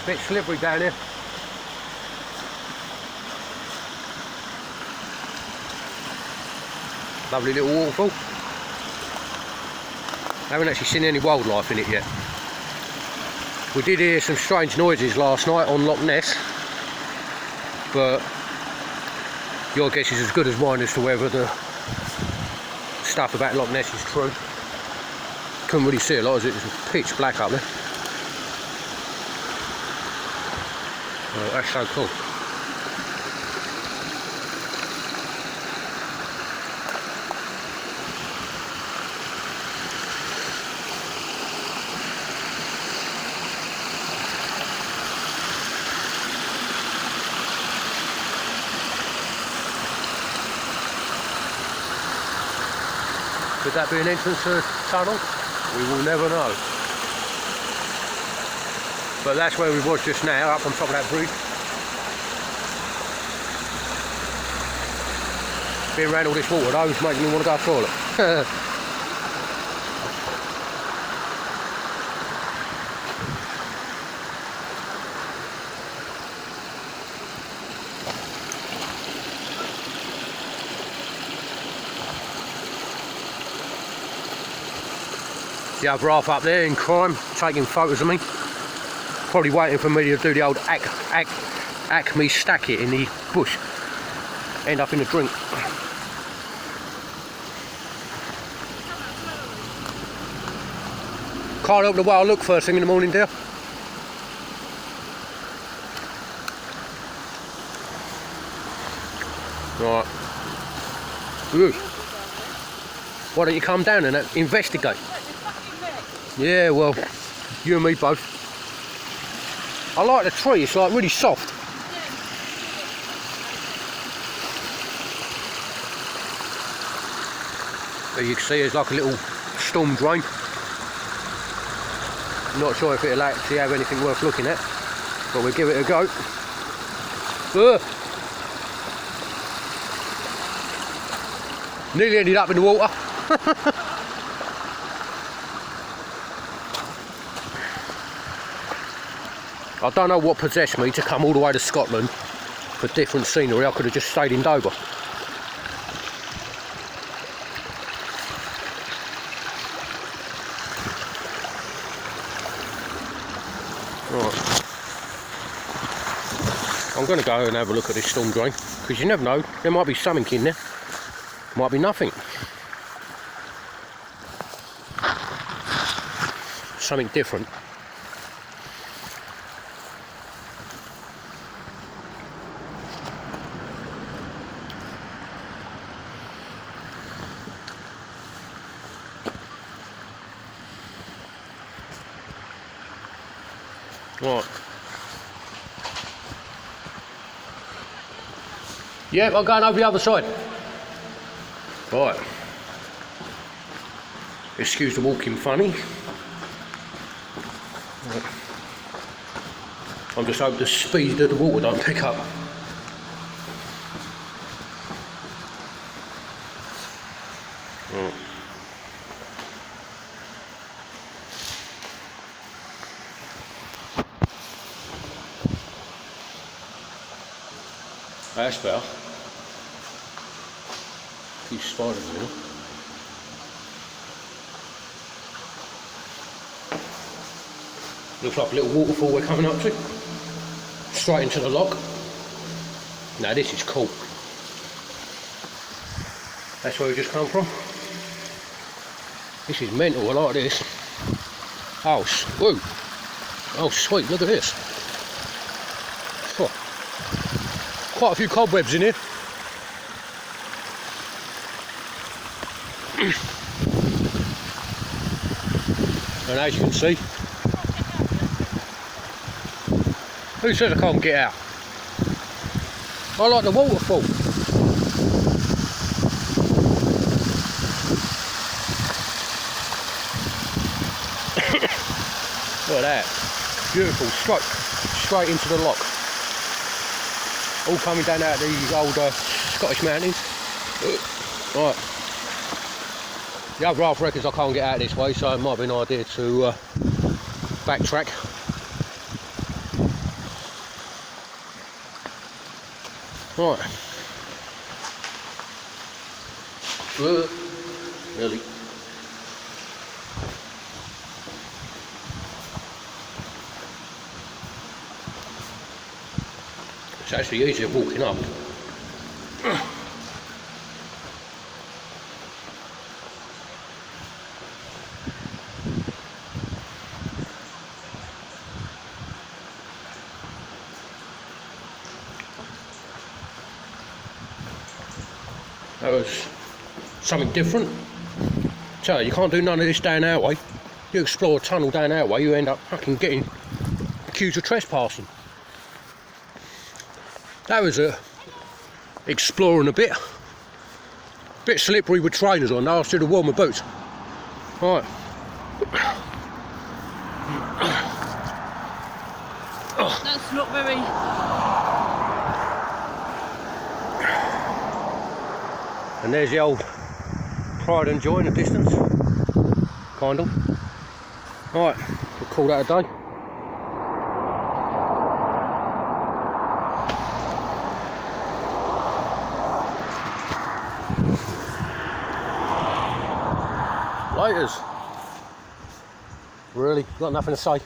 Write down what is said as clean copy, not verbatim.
Bit slippery down here. Lovely little waterfall. Haven't actually seen any wildlife in it yet. We did hear some strange noises last night on Loch Ness, but your guess is as good as mine as to whether the stuff about Loch Ness is true. Couldn't really see a lot as it was pitch black up there. Oh, that's so cool. Could that be an entrance to a tunnel? We will never know. But that's where we was just now, up on top of that bridge. Being around all this water though is making me want to go to the toilet. The other half up there in crime, taking photos of me. Probably waiting for me to do the old acme stack it in the bush. End up in a drink. Can't help the way I look first thing in the morning, dear. Right. Ooh. Why don't you come down and investigate? Yeah, well, you and me both. I like the tree, it's like really soft. There you can see there's like a little storm drain. Not sure if it'll actually have anything worth looking at, but we'll give it a go. Nearly ended up in the water. I don't know what possessed me to come all the way to Scotland for different scenery. I could have just stayed in Dover. Right. I'm going to go and have a look at this storm drain, because you never know, there might be something in there, might be nothing. Something different. Right. Yep, I'm going over the other side. Right. Excuse the walking funny. Right. I'm just hoping the speed of the water don't pick up. Right. That's better. A few spiders in it. Looks like a little waterfall we're coming up to. Straight into the loch. Now this is cool. That's where we just come from. This is mental, I like this. Oh, whoa. Oh sweet, look at this. Oh. Quite a few cobwebs in here. And as you can see, who says I can't get out? I like the waterfall. Look at that. Beautiful, straight into the loch. All coming down out of these old Scottish mountains. Right. The other half reckons I can't get out this way, so it might be an idea to backtrack. Right. Nearly. It's actually easier walking up. That was something different. So you can't do none of this down our way. You explore a tunnel down our way, you end up fucking getting accused of trespassing. That was exploring a bit slippery with trainers on. Now I should have worn my boots. Right. That's not very. And there's the old Pride and Joy in the distance, kind of. Right, we'll call that a day. Laters. Really, got nothing to say.